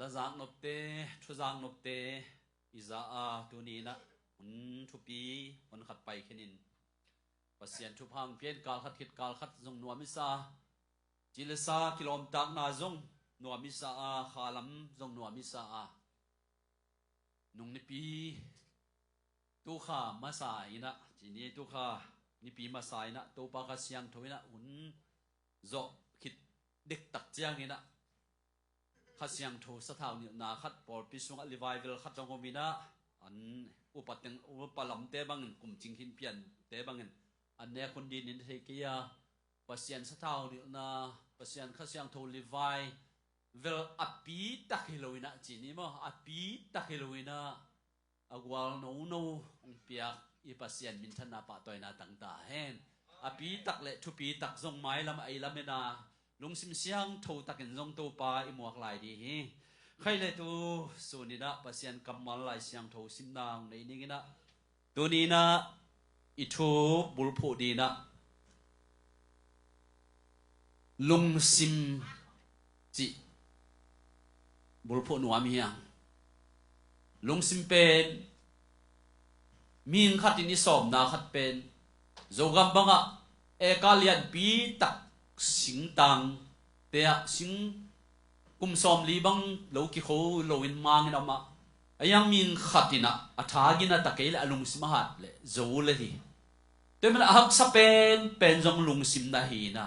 ละจางนบเตทุจางนบเตอิจาอาตัวนี้นะมันทุปีมันขัดไปแค่นินปัสยันทุพังเพียนกาลขัดคิดกาลขัดจงนัวมิซาจิลซากิโลมตักนาจงนัวมิซาอาขาลัมจงนัวมิซาอานุงนิปีตุขามาสายนะจีนี้ตุขานิปีมาสายนะตัวปากเสียงทวินะอุ่นโจคิดเด็กตักเจียงนี่นะขัดเสียงทูสถานนี่นาขัดปอดพิสุงลิไวเวลขัดจงมีนะอันอุปติงอุปลำเตบังกลุ่มจิงหินเปลี่ยนเตบังอันเนี้ยคนดีนินเทกียปัสยันสถานนี่นะปัสยันขัดเสียงทูลิไวเวลอปีตักฮิโลวินะจีนี้มั้งอปีตักฮิโลวินะอากวาลโนโนองเปียกอีปัสยันมินทนาปะตัวนาต่างตาเห็นอปีตักเละทุปีตักจงไม้ลำไอลำเมนาลุงซิมเสียงทูตักเห็นจงตัวปลาอิมวกลายดีใครเลยตัวส่วนนี้นะปัสยันกำมันลายเสียงทูซิมนางในนี้นะตัวนี้นะอิทูบุลพูดีนะลุงซิมจิบุลพูนัวมีอย่างลุงซิมเป็นมีนขัดอินิสอมนาขัดเป็นโจกัมบังะเอกาเลียนปีตักสิงตังเตียสิงกุมสอมลีบังโลกิโคโลวินมังนะมายังมีนขัดอินะอัฐากินะตะเกลลุงซิมหัดเลยโจเลยทีแต่มันอักษะเป็นจงลุงซิมนะฮีนะ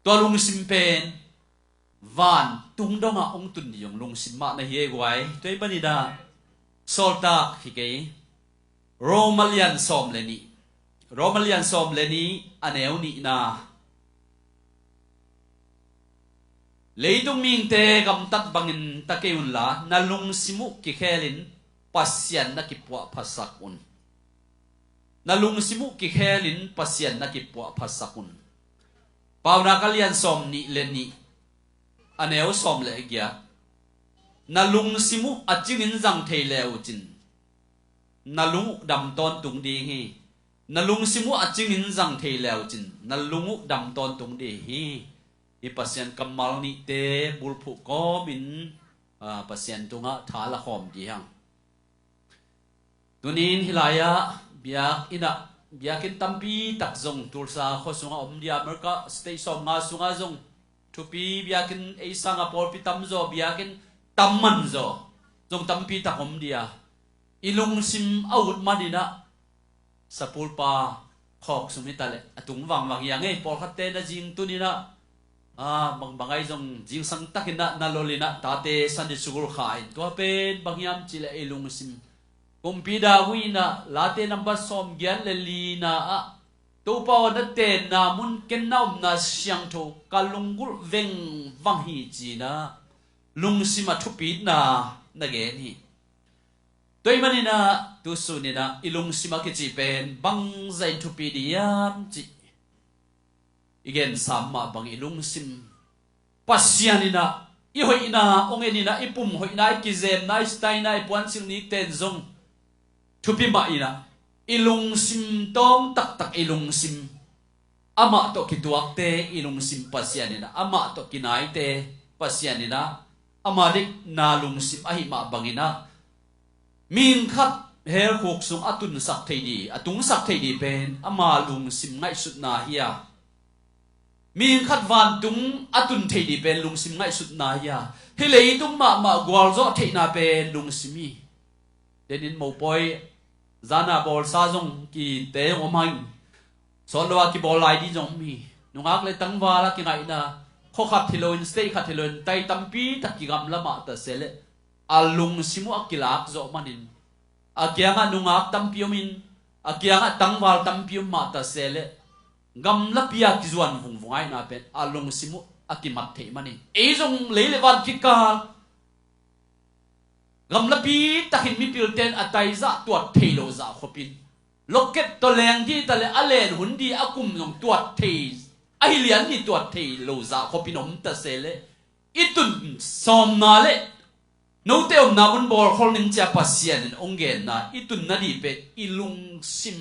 ตัวลุงซิมเป็นวันตุงดงองตุนยงลุงซิมมาในเฮกไว้ตัวบันิดาโซลตาฮิเกโรมาเลียนซอมเลนีโรมาเลียนซอมเลนีอันเอวนีนาเลยตุมิงเตกำตัดบังอินตะเกยุนลานาลุงซิมุกิเคลินปัสยันนักิปวะภาษากุนนาลุงซิมุกิเคลินปัสยันนักิปวะภาษากุนปาวนักเลียนซอมนีเลนีอันเอวซอมเลกียนาลุงซิมุอจิงินจังเทเลวจินนาลุงดำตอนตุงดีฮีนาลุงซิมุอจิงินจังเทเลวจินนาลุงดำตอนตุงดีฮีอีปัสยันกัมมัลนิเตบุลพุกอมินปัสยันตุงะทาละหอมดีฮังตุนินฮิลายะเบียกอินะเบียกินตัมปีตักจงตุลซาขอสุงะอมเดียเมรกะสเตย์ซอมงาสุงะจงทุปีเบียกินไอซังะปอลปิตัมโซเบียกินตัมมันโซจงตัมปีตักอมเดียอิลุงซิมอาวุธมาดีนะสปูลปาขอกสุมิตาเลตุงวังยังไงปอลขัดเตนะจิงตุนีนะบางไงจงจิงสังตักินะนาโลลินะตาเตสันดิสุกุลขายตัวเป็นบางยามจิเลอิลุงซิมกุมพีดาวินะลาเตนัมบัสอมเกียนเลลีนะตัวปาวนัดเตนามุนเกนนาอุมนาเสียงโตกาลุงกุลเวงวังฮีจีนะลุงซิมาทุปีนะนักเกนี่ตัวมันนี่นะตัวสุนี่นะอิลุงซิมากิจิเป็นบังใจทุปีดียามจีอีกเงินสามมาบังอิลุงซิมปัสยานี่นะอีหอยนะองเอ็นี่นะอีปุ่มหอยนะอีกิเซมนะอีสไตน์นะอีปวนซิลนิเตนซงทุปีมาอีนะอิลุงซิมต้องตักอิลุงซิมอามาโตกิตัวเตอิลุงซิมปัสยานี่นะอามาโตกินายเตปัสยานี่นะอามาดิกนาลุงซิมอาหิมาบังอินะมินขัดเฮลหกสุงอตุนสักเทดีอตุงสักเทดีเป็นอามาลุงซิมไงสุดนาเฮียมีขัดวันตุงอตุนเทดีเป็นลุงซิมไงสุดนาเฮียเฮเลยตุงมากวาลโจเทนาเป็นลุงซิมีเดนินโมปอยจานาบอลซาจงกีเตะอมัยสอนว่ากีบอลไลดีจงมีนุ่งอักเลยตั้งวาละกินไงนะข้อขัดทิโลนสเตย์ขัดทิโลนไตตัมปีตักกิกำละมาตัดเสลอาลุงซิมุอักกิลักโจมันินอาเกียงะนุ่งอักตัมปีมินอาเกียงะตั้งวาลตัมปีมาตัดเสลกำละปียกิจวันวงไงนะเป็นอาลุงซิมุอักกิมัดเทมันินเอจงเลยเลวันกิกากำลับปีตักหินมีพิลเตนอัตไยจะตัวเทโลจะขบินล็อกเก็ตตัวแรงที่ตะเลอเลนหุ่นดีอากุมลงตัวเทไอเลียนนี่ตัวเทโลจะขบินอมตะเซเลอิตุนสอมนาเลโนเตอมนาบุนบอลคนนึงจะปัสเซียนองเกนนะอิตุนนาดีเป็ดอิลุงซิม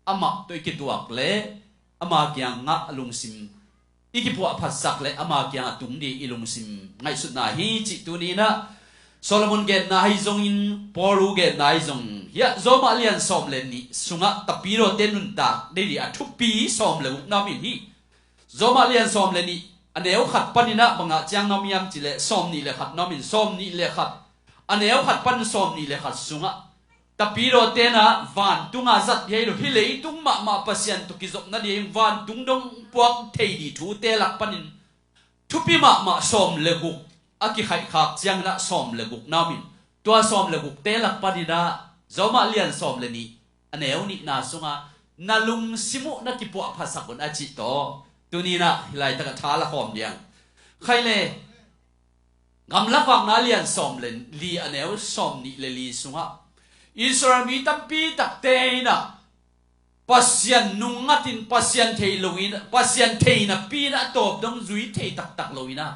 อามาตัวกิตัวเลอามาเกียงงะลุงซิม อีกิปัวพัสสักเลยอามาเกียงตุงดีอิลุงซิมไงสุดนาฮีจิตุนีนะโซโลมอนเกตนาฮิจงอินปอรูเกตนาฮิจงเฮียโซมาเลียนสอมเลนนี่สุงะตะปีโรเตนุนตาเดียทุปีสอมเลวุกนามินฮีโซมาเลียนสอมเลนนี่อันเดียวขัดปันนี่นะบังอาจยังนามียมจิเลสอมนี่เลขัดนามินสอมนี่เลขัดอันเดียวขัดปันสอมนี่เลขัดสุงะตะปีโรเตนะวันตุงอาจัดเฮโลฮิเลตุงมาปัสยันตุกิจกนั่นเองวันตุงดงพวกเทดีทูเตลักปันินทุปีมาสอมเลกุกอากิไข่ขากยังนะสอมเลกุกนามินตัวสอมเลกุกเตลักปันินะจอมาเลียนสอมเลนี่อันเดียวนี่นาสุงะนาลุงซิมุนักิปัวภาษาคนอาจิโตตัวนี้นะฮิไลตะกะท้าละหอมเดียงใครเลยกำลังฟังนาเลียนสอมเลนลีอันเดียวสอมนี่เลลีสุงะอิสราเอลมีตั้งปีตักเตยนะปัสยันนุ่งงัดินปัสยันเทยลวินะปัสยันเทยนะปีนะตบดงจุยเทยตักลวินะ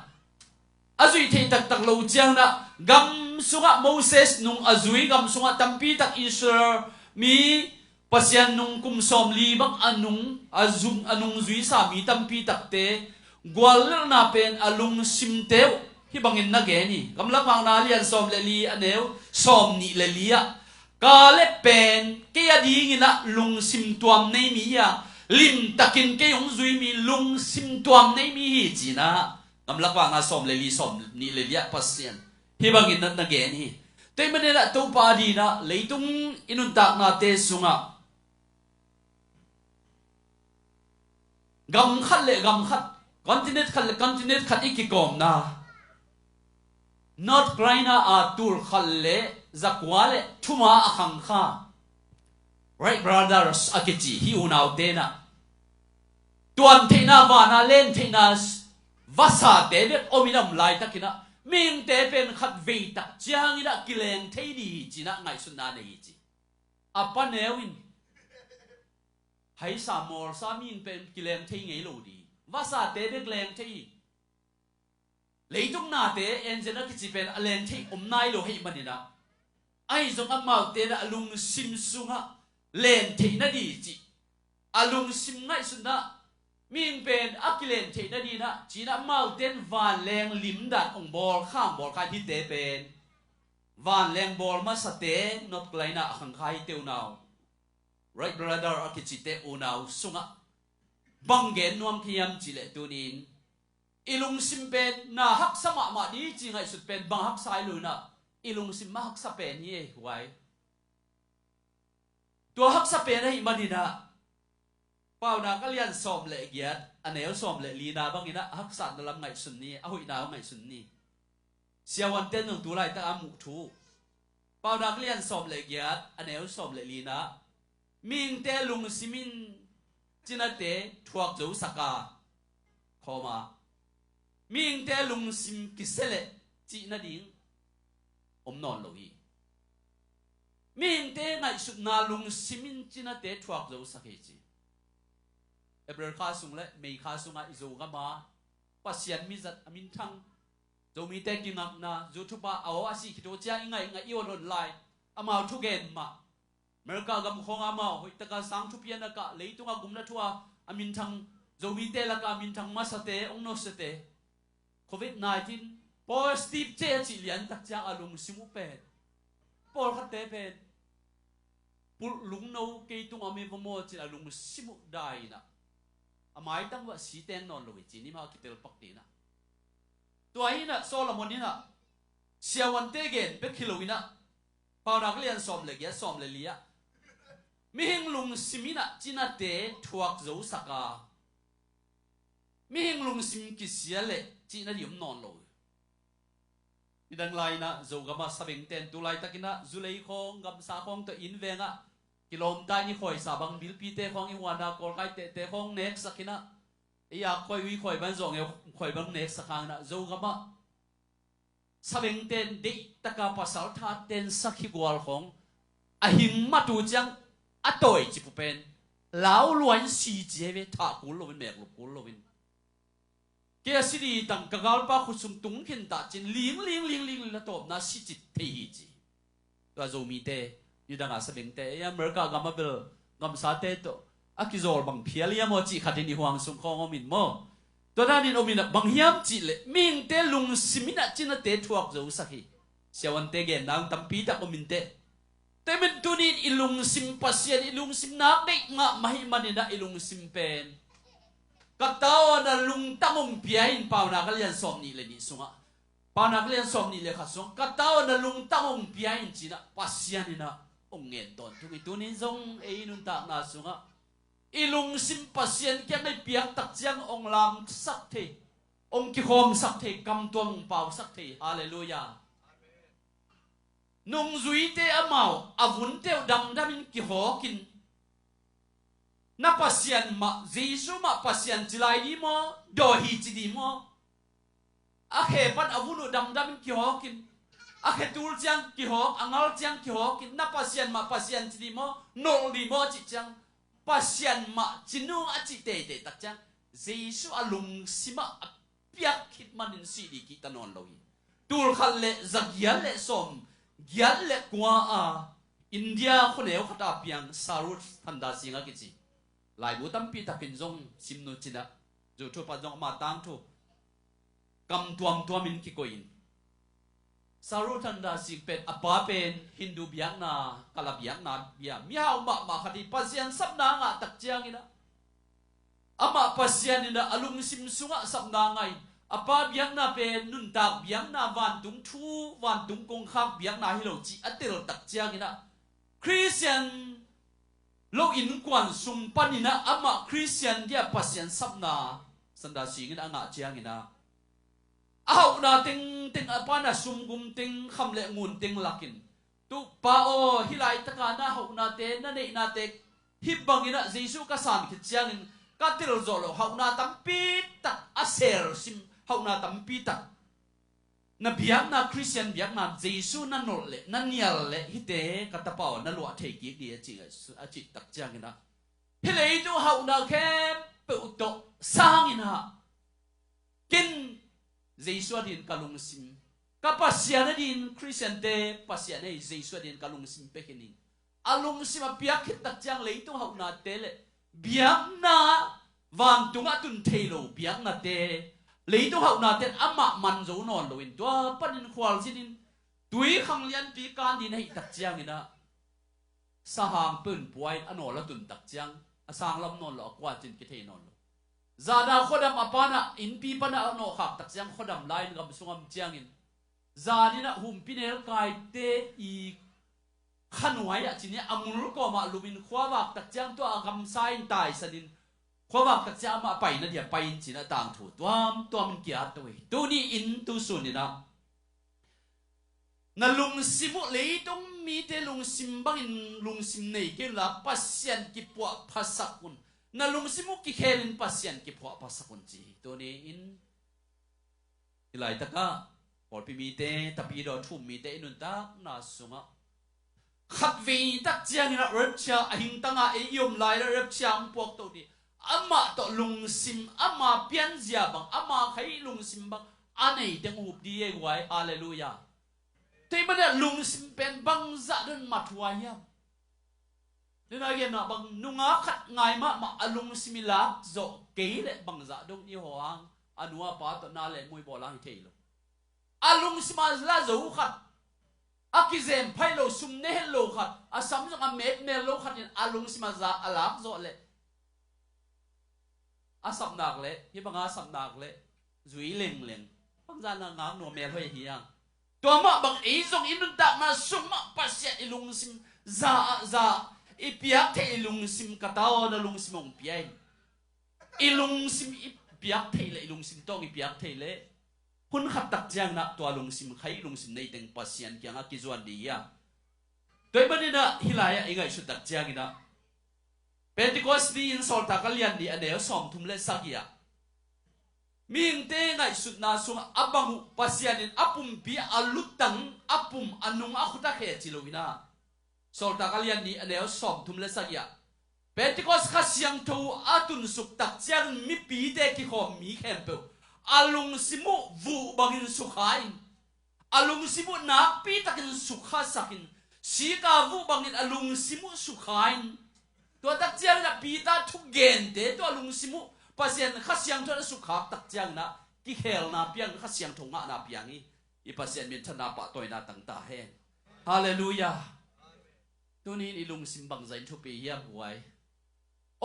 อาจุยเทยตักลวเจียงนะกำสุงะโมเสสนุ่งอาจุยกำสุงะตั้งปีตักอิสราเอลมีปัสยันนุ่งกุมสอมลีบังอนุงอาจุงอนุงจุยสามีตั้งปีตักเตกวาลนาเป็นอลุงซิมเตวที่บังเงินนักเกนี่กำลังฟังนาเลียนสอมเลลีอันเดียวสอมนี่เลลีอะกาเลเป็นเกียดีงินะลุงซิมตัวในมีอะลิมตะกินเกยงจุยมีลุงซิมตัวในมีจีนะกำลังว่านาสอมเลลีสอมนี่เลลีปัสเซียนที่บางอินนักเกนี่แต่มันเนี่ยตัวปาดีนะเลยตุงอินุนตักนาเตสุงะกำขัดเลยกำขัดคอนติเนตขัดเลยคอนติเนตขัดอีกกี่กอมนะนอตไกรนาอาตูร์ขัดเลยzakwale thuma akhangkha right brothers akichi hi unau tena tuan theina wana len theina vasa te de ominam lai takina ming te pen khat vei tak chiang ina kileng theidi china ngai sunna nei chi apa newin hai samor sa ming pen kileng thei ngei lo di vasa te de kleng thei leitung na te enjena kichi pen alen thei omnai lo hei manina ai zong amal te na alung sim sunga len thei na di chi alung sim ngai sunna ming pen akilen thei na di na china mal ten van leng lim dan ong bol kham bol khai hi te pen van leng bol ma sa te not klaina akhang khai teu naw right brother akichi te unaw sunga bangen nuam khiam chi le tunin ilung sim pen na hak sama ma di chi ngai sut pen bang hak sai lu na ilung sim ma hak sa pen ye huai tua hak sa pen hi manina pau na kalian som le giat anel som le li na bang ina hak sa na lam ngai sun ni a hui na ngai sun ni siawan ten nong tu lai ta amu thu pau na kalian som le giat anel som le li na ming te lung simin china te thuak zo saka khoma ming te lung sim kisele chi na ding non lo hi ming te ngai sut na lung simin china te thuak zo sakhe chi ebrer kha sung le mei kha sunga izo ga ma pasian mi zat amin thang zo mi te ki ngak na zo thu pa aw asi ki to cha ingai ngai ion on lai amau thu gen ma merka gam khong amau hoi ta ka sang thu pian ka leitunga gumna thua amin thang zo mi te la ka amin thang ma sa te ong no se te covid 19 positive che chi lian tak cha alung simu pe por khat te pe pul lung no ke tung ame mo chi alung simu dai na amai tang wa si ten non lo chi ni ma ki tel pak ti na to ai na solomon ni na siawan te gen pe khiloina pau na klian som le ya som le lia mi hing lung simina china te thuak zo saka mi hing lung sim ki sia le chi na diom non lo idang lai na zo gama sabeng ten tu lai takina zulei khong gam sa khong to in venga kilom tai ni khoi sa bang bil pi te khong i wana kol kai te khong nek sakina ya khoi wi khoi ban zong e khoi bang nek sakhang na zo gama sabeng ten de taka pasal tha ten sakhi gwal khong a hing ma tu chang a toi chi pu pen lao luan si je ve tha ku lo ben mek lo ku lo ben kia siri tang kagal pa khusum tung khin ta chin ling la top na si chit thei hi chi to zo mi te yudanga sabeng te ya merka gamabel gam sa te to akizol bang phialia mo chi khatini huang sum khong min mo ตัวนั้นนี่อมินะบางยามจิเลมิงเตลุงสิมินะจินะเตทวกจะอุสักฮีเสียวันเตเกนนางตั้มปีตะอมินเตแต่เป็นตัวนี้อิลุงสิมปัสยันอิลุงสิมนักได้งะมาหิมันนี่นะอิลุงสิมเป็นกัตาวนะลุงตั้งอมเปียอินปาวนักเรียนสอบนี่เลยนี่สุงะปาวนักเรียนสอบนี่เลยค่ะสุงกัตาวนะลุงตั้งอมเปียอินจีนะปัสยันนี่นะองเงินตอนทุกตัวนี้ทรงเอนุนตากนาสุงะอิลุงสิมปัสยันแค่ไม่เปียกตักจังองลามสักทีองกิโฮมสักทีกำตัวมเปล่าสักทีฮาเลลูยานุ่งจุยเตอเมาอาวุนเตอดังดามินกิโฮกินนับปัสยันมาเจสุมาปัสยันจิไลดีมอดอฮีจิดีมออาเคปันอาวุนดังดามินกิโฮกินอาเคตูลจังกิโฮอังอัลจังกิโฮกินนับปัสยันมาปัสยันจิดีมอโนดีมอจิจังปัสยันมาจินูอาจิเตเตตักจังเจสุอาลุงสิมาเปียกคิดมันนินสีดีกิตานอนลอยตูลขันเลจักยันเลสมยันเล็กกว่าอินเดียคนเดียวขัดอาเปียงสารุตทันดาสิงห์กิจิหลายบุตรปีตะกินจงซิมโนจินะจู่ทั่วปัจจุบันมาตั้งทั่วกำตัวมินกิโกอินสารุตทันดาสิงห์เป็นอาบาเป็นฮินดูเบียงนากาลาเบียงนาเบียมีเอามาคดีปัสยันสับนางะตักเจียงอินะอามาปัสยันอินะอลุงซิมสุงะสับนางไงapa biang na pen nun tak biang na van tung thu van tung kong khak biang na hilo chi atil tak chiang ina Christian lo in kwan sum panina ama Christian dia pasien sabna sanda singin anga chiang ina au na ting apa na sum gum ting kham le ngun ting lakin tu pa o hilai taka na hau na te na nei na te hibang ina Jesu ka san khit chiang in ka til zolo hau na tampi tak aser sim hậu na tampi ta na biak na Christian biak na Jesu na nol le na nial le hite katapao na lua thei ki di achi tak chang ina hele tu hậu na khe pu to sang ina kin Jesu din kalung sim kapasian din Christian te pasian ei Jesu din kalung sim pe kini alung sim biak hit tak chang le tu hậu na te le biak na wang tunga tun thei lo biak na te lấy tu hậu na tên amma man dấu nòn rồi tua panin khoal xin túi khang liên pi can đi này tắc chiang ina sa hàng pun puai ano la tun tắc chiang asang lam non lo qua tin cái thế non zada khodam apana in pi pana ano khak tắc chiang khodam line gam sungam chiang in zadina hum pinel kai te i khanwai ya chini amul ko ma lumin khwa tắc chiang to agam sain tai sanin khoa học các cha mà bay nó thì bay chỉ là tàng thủ toam kia tuổi tu ni in tu sun na na lung simu lấy tung mi te lung sim bang in lung sim này cái là pasien ki po pasakun na lung simu ki khelin pasien ki po pasakun chi tu ni in ilai taka or pi mi te tapi do thu mi te inun ta na sunga khát vì tak chiang na rep cha ahing tanga e yom lai la rep chang pok to ni ama to lung sim ama pian zia bang ama khai lung sim bang anei teng up di e wai hallelujah te mana lung sim pen bang za don matwa yam nên là hiện na bang nunga khat ngai ma alung simila zo ke le bang za dong ni hoang anua pa to na le mui bola hi thei lo alung simala zo khat akizem phai lo sum ne lo khat asam zo amet me lo khat in alung simaza alak zo le asam nak le hi banga asam nak le zui leng bang za na ngang no me hoi hiang to ma bang e zong in ta ma sum ma pasya ilung sim za ipiak the ilung sim katao na lung simong piai ilung sim ipiak the le ilung sim tong ipiak the le hun khat tak jang na to lung sim khai lung sim nei teng pasyan kyang a ki zuan di ya toy banina hilaya ingai su tak jang ina Pentecost di in sol takalian di aneo som thum le sakia ming te ngai sut na sung abangu pasyanin apum bi alutang apum anung akhuta khe chilowina sol takalian di aneo som thum le sakia Pentecost khasyang tho atun suk tak chiang mi pi te ki khom mi khempe alung simu vu bangin sukhain alung simu na pi takin sukha sakin sika vu bangin alung simu sukhain to tak chiang na pi ta thu gen te to alung simu pasien khasiang thona su khak tak chiang na ki khel na piang khasiang thonga na piang i pasien min thana pa toina tang ta hen hallelujah tunin ilung simbang zain thu pi hiam huai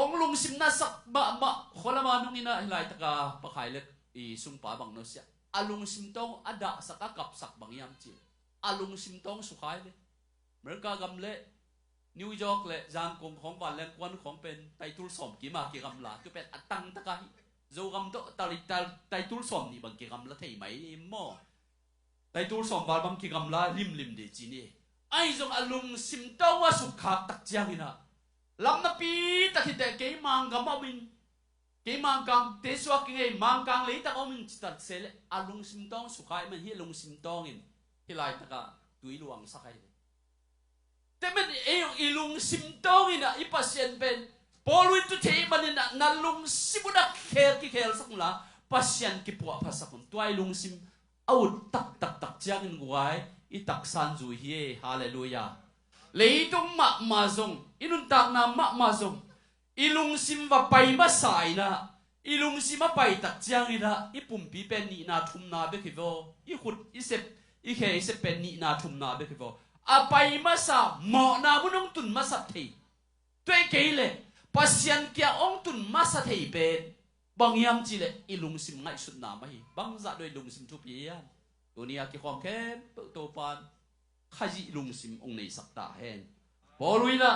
ong lung sim na sak ma kholama nung ina hilai taka pakhai let i sung pa bang no sia alung sim tong ada saka kap sak bang yam chi alung sim tong su khai le merka gam le New York le jang kong khong ban len kwan khong pen tai tul som ki ma ki gam la tu pen atang ta kai zo gam to tai tul som ni bang ki gam la thei mai ni mo tai tul som bal bam ki gam la lim de chi ni ai zong alung sim tong wa su khak tak chiang ina lam na pi ta ki te ke mang gam ma min ke mang kang te swa ki ngai mang kang le ta om tat se le alung sim tong su khai man hi lung sim tong in hi lai ta ka tui luang sa kai temen eyong ilung sim tong ina ipasien ben polwin tu thei manin na lung simudak khel ki khel sakla pasien ki puwa pasakun tuai lung sim out tak chiang in guai i tak san zu hi hallelujah leitung ma zong inun tak na ma zong ilung sim va pai ma sai na ilung sim pai tak chiang ina ipum pi pen ni na thum na be ki vo i khut i sep i khe i sep pen ni na thum na be ki vo apai masa mo na bunong tun masa thei toi keile pasien kia ong tun masa thei pe bang yam chi le ilung sim ngai sut na mai bang za doi lung sim thu pi yan dunia ki khom khem to pan khaji lung sim ong nei sakta hen poluina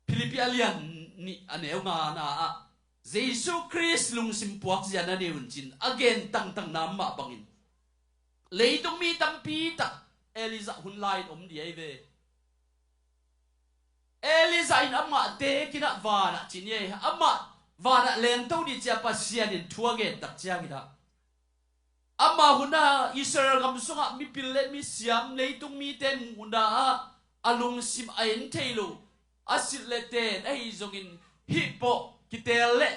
philipialian ni aneu nga na a jesu christ lung sim puak zian ani un chin again tang na ma bangin leidong mi tampi ta Eliza hun lai om di ai ve Eliza in amma te kina vana chinye amma vana len to di cha pasian in thuage tak chiang ida amma huna Israel gam sunga mi pille mi siam leitung mi ten huna alung sim ain theilu asil le ten ai zongin hipo kitele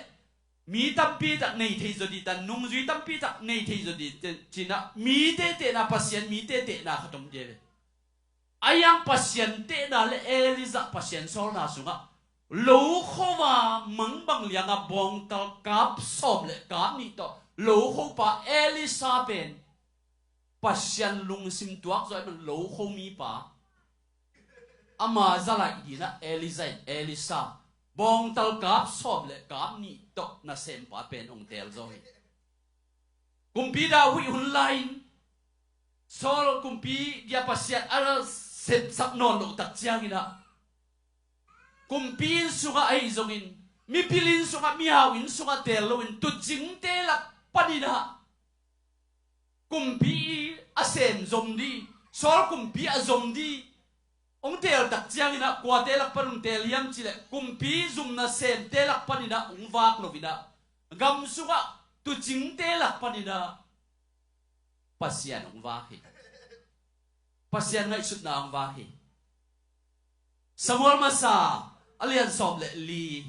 mi tampi tak nei thei zodi tan nung zui tampi tak nei thei zodi china mi te na pasien mi te na khatom je ayang pasien te na le Eliza pasien sol na sunga lo khowa mang bang lianga bong tal kap som le ka ni to lo kho pa Elisa ben pasien lung sim tuak zoi man lo kho mi pa ama zalai dina Elisa bong tal kap som le kap ni to na sem pa pen ong tel zoi kumpi da hui hun line sol kumpi dia pasiat ara set sak non lo tak chiang ina kumpi sunga ai zongin mi pilin sunga mi hawin sunga tel lo in tu jing te la panina kumpi asem zomdi sol kumpi azomdi ong tel tak chiang ina kwa telak panung tel yam chile kumpi zum na sem telak panina ong wak lovina gam suga tu jing telak panina pasian ong wak hi pasian ngai sut na ong wak hi Samuel masa alian som le li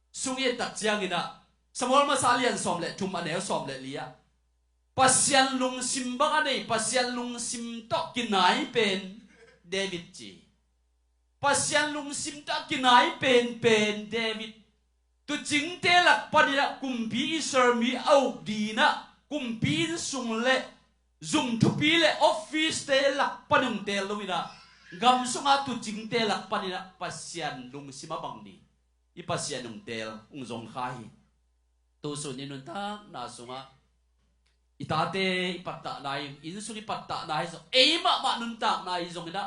sung ye tak chiang ina Samuel masa alian som le tum anel som le lia pasian lung simbang anei pasian lung sim to kinai pen David chi pasian lung sim ta kinai pen David tu jing te lak panina kumpi sir mi au dina kumpi sung le zum tu pi le office te lak panung tel luina gam sunga tu jing te lak panina pasian lung sima bang ni i pasian ung tel ung zong khai tu su ni nun ta na sunga itate ipatta nai in su ni patta nai so e ma nun ta nai zong ina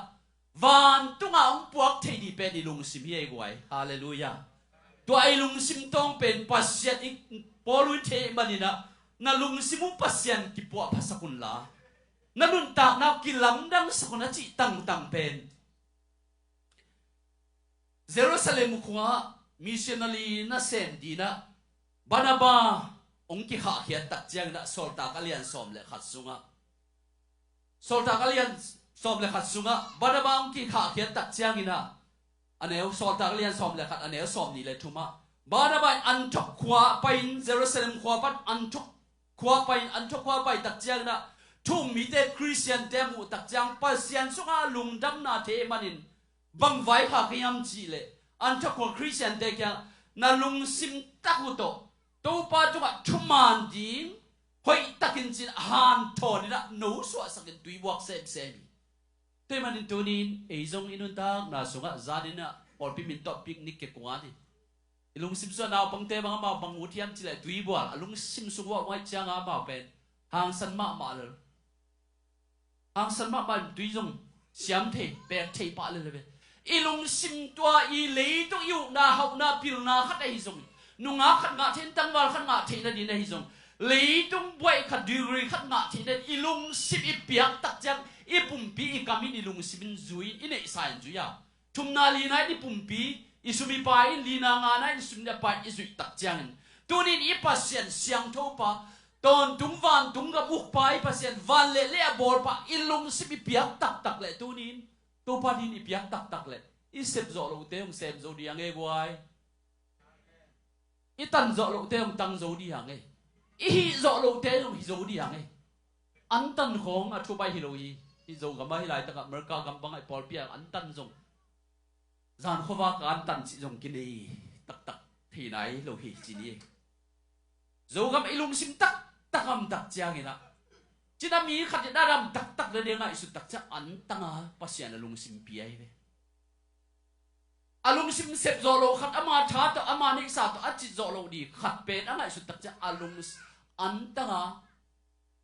van tunga ong puak thei di pen i lung sim hi guai hallelujah to ai lung sim tong pen pasian i polu the manina na lung simu pasian ki puak pasakun la na nun ta na kilam dang sakuna chi tang pen Jerusalem khuwa missionary na sen dina banaba ong ki kha khiat tak chiang na solta kalian som le khat sunga solta kalian som le khat sunga banaba ong ki kha khiat tak chiang ina aneu solta kalian som le khat aneu som ni le thuma banaba an thok khwa pain Jerusalem khwa pat an thok khwa pain an thok khwa pai tak chiang na thum mi te Christian te mu tak chiang pasian sunga lungdam na the manin bang vai kha khiam chi le an thok khwa Christian te kya na lung sim takuto to pa tunga thuman ding hoi takin chin han thon na no so sakin tui wak sem sem te manin tunin e zong inun tak na sunga zadina or pi min top picnic ke kwani ilung sim so naw pang te bang ma bang utiam chile tui bwal alung sim sungwa wai chang a ma pen hang san ma ma le hang san ma ma tui zong siam the pek the pa le le ilung sim tua i le to yu na hau na pil na khat ai zong nunga khat nga then tang wal khat nga the na din ai zong le tung boi khat duri khat nga the na ilung sim i piak tak jang i pumpi i kamin ilung sim zui i nei sai zu ya thum na li nai i pumpi i sumi pa i li na nga nai sum na pa i zui tak jang tunin i pasien siang tho pa ton tung van tung ga muk pa i pasien van le le bor pa ilung sim i piak tak tak le tunin to pa din i piak tak tak le i sep zo lo te ong sep zo diang e guai i tan zo lo te ong tang zo diang e i hi zo lo te ong hi zo diang e an tan khong a thu bai hi lo i zo ga ma hi lai ta ka mer ka gam bang ai pol pia an tan zong zan khowa ka an tan si zong kini tak tak thi nai lo hi chi ni zo gam ilung sim tak takam tak chiang ina china mi khat da ram tak tak le ngai su tak cha an tanga pasian alung sim pi ai ve alung sim sep zo lo khat ama tha to ama ni sa to achi zo lo di khat pe na ngai su tak cha alung an tanga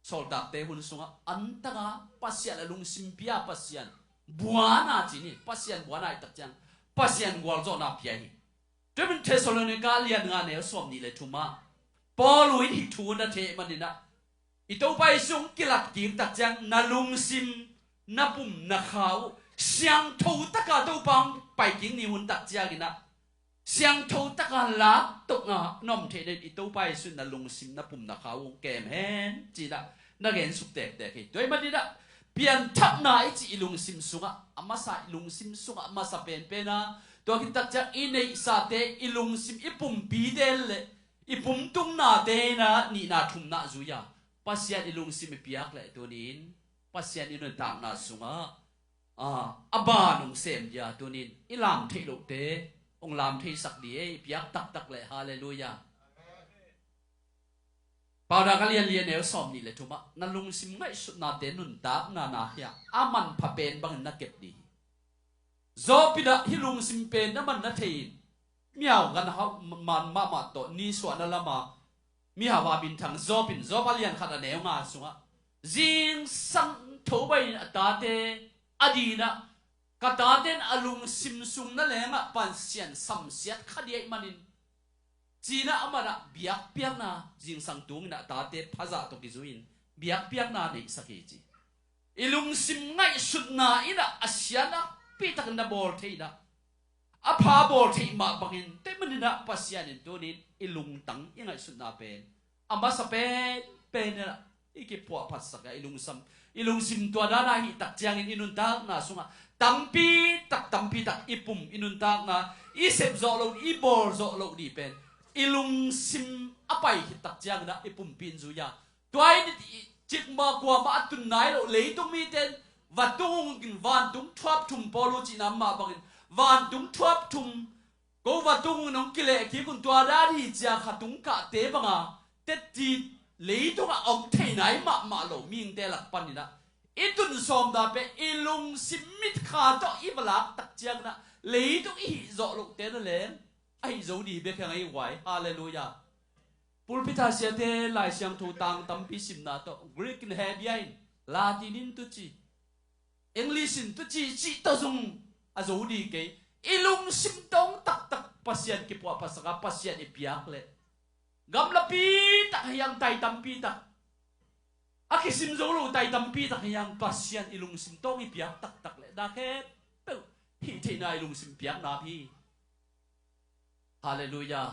sol dak te hun sunga an tanga pasian alung sim pia pasian buana chi ni pasian buana ai tak chang pasian gwal zo na pi ai Deben Thessalonica lian nga ne som ni le thuma Paul hi thu na the manina ito pai sung kilak ting tak jang nalung sim napum na khau siang tho taka to pang pai king ni hun tak jang ina siang tho taka la tok nga nom the de ito pai sun nalung sim napum na khau kem hen chi da na gen suk tek tek hi toy manina pian thak na i chi ilung sim sunga ama sa ilung sim sunga ama sa pen pena to kin tak jang inei sa te ilung sim ipum pi del le ipum tung na te na ni na thum na zuya pasian ilung sim piak le tunin pasian inun tak na sunga aba nung sem ya tunin ilam thei lo te ong lam thei sak di e piak tak tak le hallelujah pada kalian lian ne som ni le thuma na lung sim ngai su na te nun tak na na ya aman pha pen bang na kep di zo pida hilung sim pen na man na thein miao gan ha man ma to ni so na lama mi hawa bin thang zopin zopalian khata ne nga sunga jing sang thobai atate adina kataten alung simsung na lenga pansian samsiat khadiai manin china amara biak piak na jing sang tung na tate phaza to kizuin biak piak na nei sakiji ilung sim ngai sutna ina asiana pitak na bol theina apha bol thei ma bangin te manina pasian in tunin ilung tang ingai sutna pen amba sa pen pen na iki po pasaka ilung sim to da na hi tak chiang in inun tak na sunga tampi tak ipum inun tak na isep zo lo i bol zo lo di pen ilung sim apai hi tak chiang na ipum pin zu ya toai chik ma kwa ma atun nai lo le tung mi ten vatung gin van tung thwap thum polo chi nam ma bangin van tung thwap thum ko vatung nong kile ki kun to da ri cha khatung ka te banga te ti le to ga om thei nai ma lo ming te lak pan ni na itun som da pe ilung simit kha to ibalak tak chiang na le to i zo lo te na len ai zo di be khang ai wai hallelujah pulpita sia te lai siang thu tang tam pi sim na to greek in he biain latinin tu chi english in tu chi to zung a zo di ke ilung sim tong tak pasian ki po pasaka pasian i piak le gam la pi tak yang tai tam pi tak akisim zo lo tai tam pi tak yang pasian ilung sim tong i piak tak le da ke pe hi the na ilung sim piak na pi hallelujah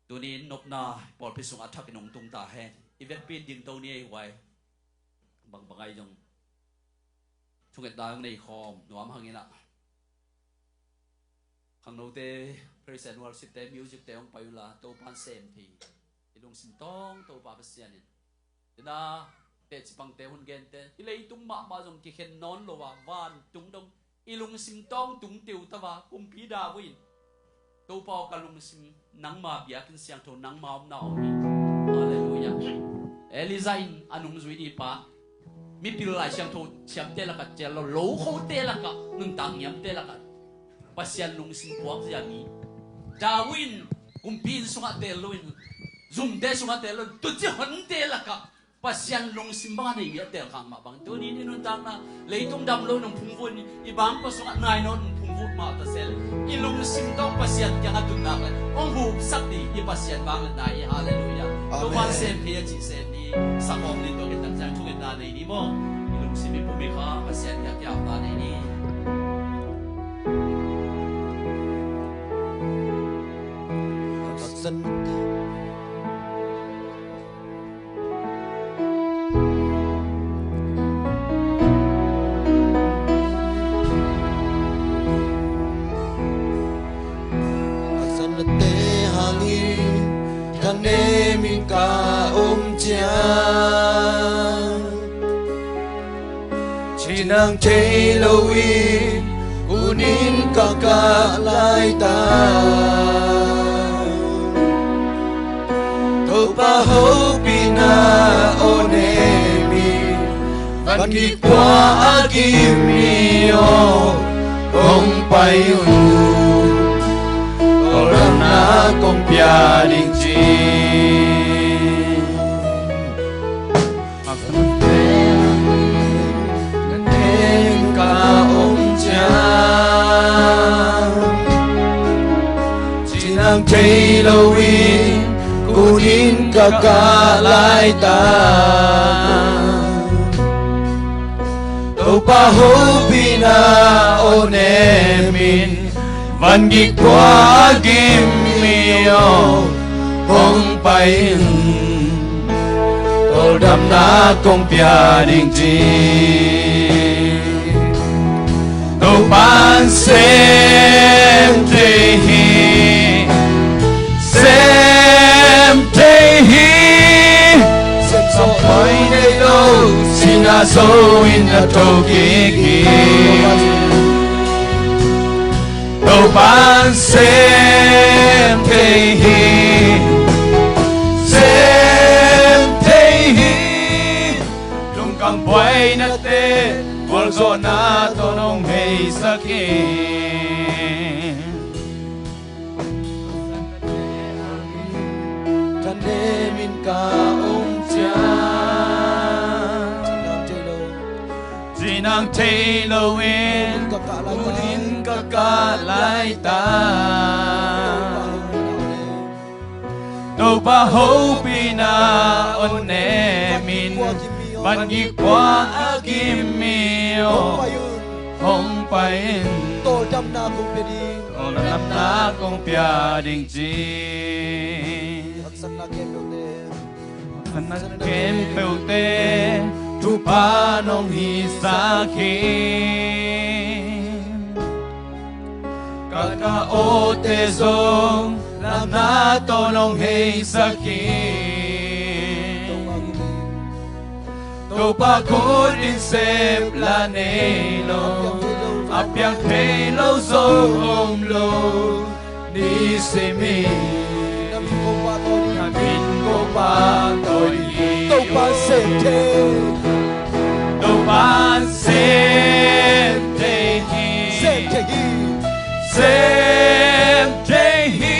tunin nok na pol pi sung athak inong tung ta hen event pin ding to ni ai wai bang bangai jong thunget da nei khom nuam hangina khang no te praise and worship te music te ong payula to pan sem thi ilung sim tong to pa pasian ni na te chipang te hun gen te ilei tung ma jong ki khen non lo wa van tung dong ilung sim tong tung tiu ta wa kum pi da win tàu bao cả lung sim nang ma bia kin siang thô nang ma om na om hallelujah Eliza in anung zui ni pa mi pil lai siang thô siam te la ka chel lo kho te la ka nun tang yam te la ka pasian lung sim puak sia mi Darwin kumpin sunga te loin zum de sunga te lo tu chi hon te la ka pasian lung sim ba nei ya te khang ma bang tu ni ni nun tang na leitung dam lo nong phung vun i bang ko sunga nai non phung vut ma ta sel i lung sim to pasian ya ka tun na ka ong hu sak di i pasian bang nai hallelujah to wan sem phe chi sem ni sakom ni to ke tang sang thu ke na nei ni mo i lung sim pu me kha pasian ya kya ta nei ni Nang chê lâu y unin ka lai ta to pa ho pina onemi van ki kwa agimi o kong pai un orang na kong pia ding chi Nang chê lâu y kunin ka lai ta to pa ho pina onemin van gi kwa gimio hong pai to dam na kong pia ding chi to ban sem te hi Sem te hi Sem so pai nei lo Sina so in a toki ki To ban sem te hi Sem te hi Tung kang pai na te Wal zo na to nong hei sakin Min ka ông cha Jinang Taylor in Unin ka lai ta Do ba ho pina onne min Ban gi kwa agimio Hong pain Tô đam na kong pia di Tô đam na kong pia ding chi San na kem do te Hanan kem peu te tu pa nong hi sa ki Kaka o te zong lam na to nong hei sa ki To pa ko din se planelo Apyang te lo zo om lo Ni se mi Namin ko pa tôi Tô pa sem te Tô pa sem te hi Sem te hi Sem te hi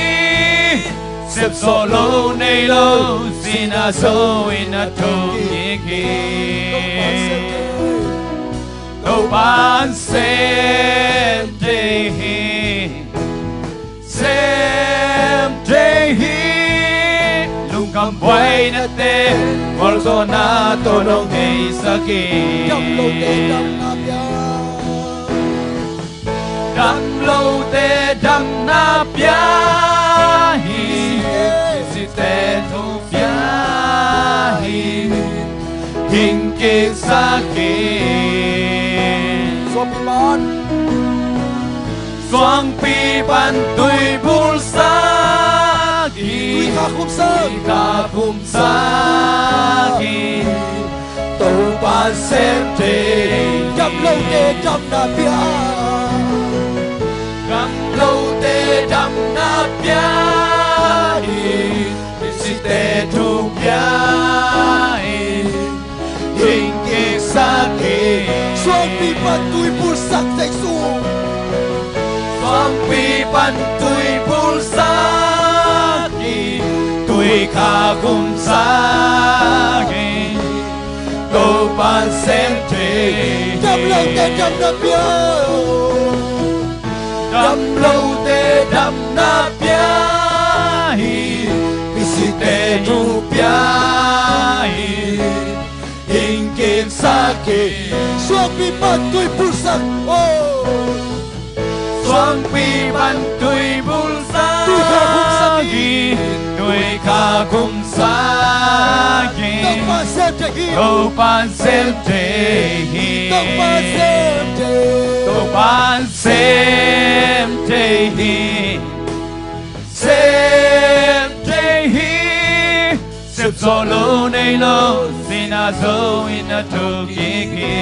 Sep solo nei lo Sina so in a to ki Tô pa sem te hi Sem te hi Kam buhay na te Walso na to nong hei sakit Dam lo te dam na pia Dam lo te dam na pia Hi Si te tu pia Hi Hing ki sakit Swam man Swang pi pan tui bulsa Tui ha kum sa Kapum saki Tô pa sem te Dam lo te dam na pia Dam lo te dam đam na biai Visite tu biai Hingga sakit Suami pantui pulsak Yesu Suami pantui pulsaki Tui kagum sagi Topan sente Đam lâu te đam na biai Đam lâu te đam na biai Visite tu biai Hingga sakit Suami pantui pulsak Oh Suami pantui pulsagi Tui kagum sagi Topan sente Topan sente Topan sente Topan sente Sente Sep solo nei lo Sinazo ina tukiki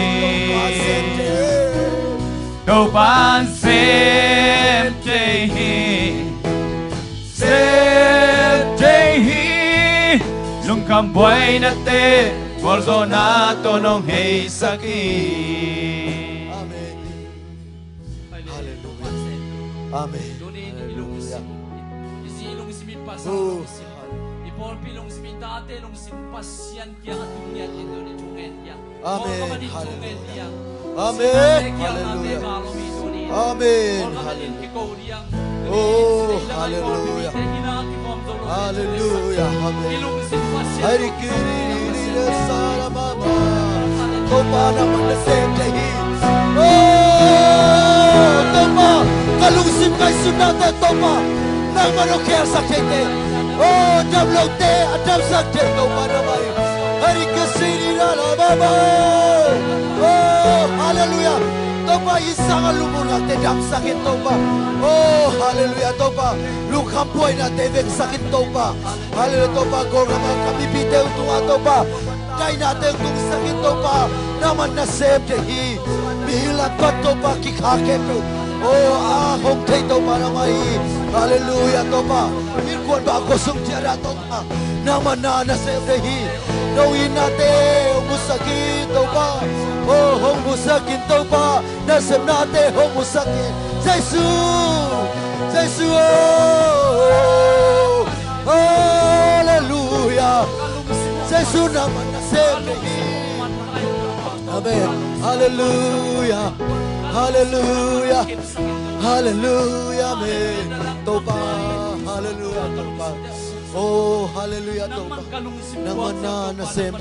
Topan sente Lungkam buhay na te Borzo na to nung hey sakit Amen Amen Donin ilong isi ilong simin pasang Oh. Ipol pilong simin tate ilong simpasyan kya atungyan ito ni tungen kya. Amen. Kung kamalin tungen kya. Amen. Sinate kya Hallelujah. ate kalomi donin. Amen. Kung kamalin ikaw diyang. Oh, hallelujah. Hallelujah. Amen. Ilong simpasyan. Hari kiri ni sara mama Topa naman na sente Oh Topa Kalungsim kay sunate Topa Nang manokya sa kete Oh Damlaw te Adam sa kete Topa naman Hari kasiri na la mama Oh Hallelujah Topa isang lumunat te dam sakit Topa Oh Hallelujah Topa Lukham boy na te vek sakit Topa Hallelujah Topa Gorgama kami bitew tunga Topa Kay natin kung sakit Topa Naman na save tehi Mihilat ko Topa kikhakem Oh ahong te Topa namay Hallelujah Topa Mirkuan ba ako sung tiara Topa Naman na save tehi Nawin natin Musakit Topa Oh hong musakin Topa Nasib natin hong musakin Jesus oh Hallelujah Jesus naman na save Amen Hallelujah Hallelujah Hallelujah Amen Topa Hallelujah Topa Oh Hallelujah Topa Naman na save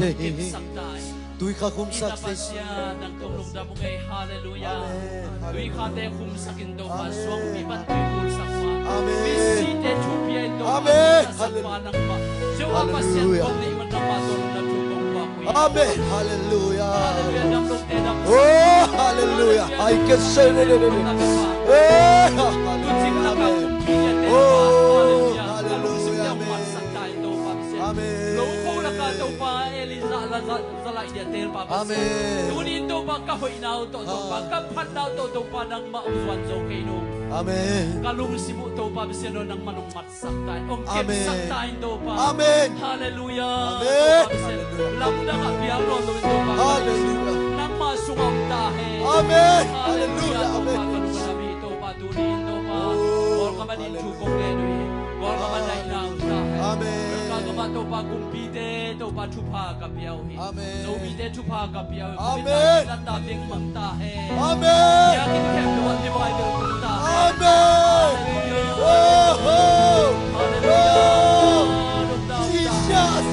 Tui ka kumsak Napasya ng tulong na mo kay Hallelujah. Amen. Tui ka te kumsakin daw pa. Amen. Suwang pipan tui kulsak ma. Amen. Bisite chupya ito. Amen. Sasakpa ng ma. Siwa pasyan Hallelujah. kong na iman na matulong na tulong pa. Amen Hallelujah Hallelujah. Damlong te dam. Oh Hallelujah I can say it Eh Tunsik na ka Amen kumpiya te. Oh, Hallelujah. hallelujah, Kalungsik na amen. wasak tayo daw pa. Amen. Loko na ka daw pa. Eliza zalay niya tel pa. Amen. Tunin daw ba kahoy na ito daw pa. Kapan na ito daw pa ng mauswan daw kayo nung. Amen Kalung simu to pa bisino ng manong matsaktan. Ong Amen. kipsaktan to pa. Amen Hallelujah. Amen. Hallelujah. Lamda ka biyaro lo to pa. Hallelujah Nang masungam tahe. Amen Hallelujah. Hallelujah Amen Kalung nabi to pa tunin to pa. Oh, Or ka man chukong neno eh. Or ka man na inang tahe. Amen. Kagama to pa kumpide to pa chupa ka biyaw eh. Amen. So bide chupa ka biyaw. Amen. Tabing magtahe. Amen Yakin kem luwan di ba kayo tahe. Amen Oh oh Oh Jesus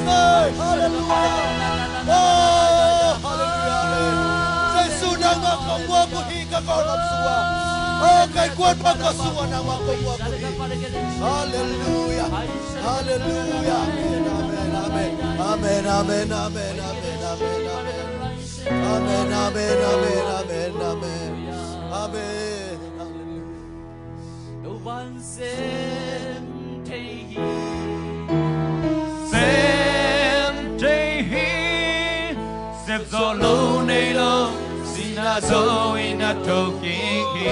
Hallelujah Oh Hallelujah Amen Jesus na nga kamwa ko hika ko kapsuwa Oh kay kuwan pa kasuwa na nga kamwa ko hika Hallelujah. Hallelujah. Amen. Amen. Amen. Amen. Amen. Amen. Amen. Amen. Amen. Amen. Amen. Amen. Amen. Hallelujah. Tuban sem tehi. Sentehi Sep solo nei lo Sinazo ina tokiki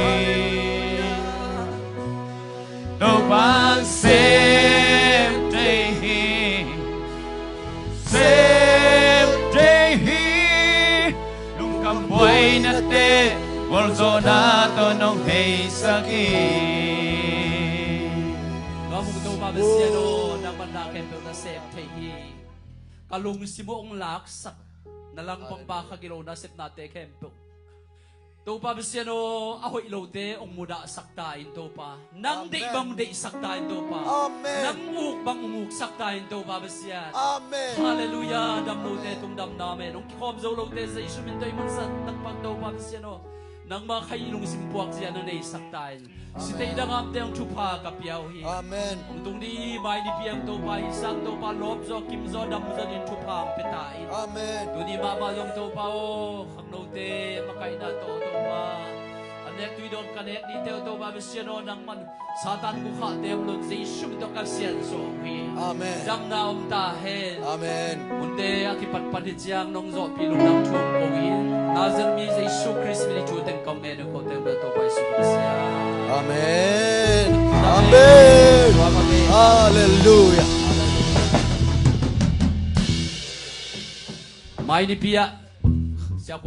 đâu bằng xem đây lung cầm quay na te volzo na to nong hey saki Và mong đâu ba besiano nang manda kempe na sep tehi kalung simu ong laksak na lang pang baka gilaw na sep nate kempe đâu ba besiano ahoy lote ong muda saktain đâu pa nang de bang de saktain đâu pa Amen. nang uk bang uk saktain đâu ba besian Amen. Hallelujah dam lote tung dam namen ong kikom zo lote sa isu min toy man sa takpag đâu ba besiano nang mga kailong simpuak siya na naisaktain. Si tayo na nga ang tupa kapiyaw hi. Amen. Kung itong di may ni piyang tupa, isang tupa, lobzo, kimzo, damzo din tupa ang pitain. Amen. Doon di mamalong tupa o, kang note, makain na to tupa. Anek tu doon kanek di teo tupa, bisya no, nang man, satan ko ka, demlon, zaysyum to kapsiyanso hi. Amen. Dam na umtahin. Amen. Munde akipatpanit siyang nung zo pilong ng tungkongin. Nazar mi sa Isu Christ milituten kameno ko tem na to pa Isu Christ. Amen. Amen. Hallelujah. May ni Pia. Siya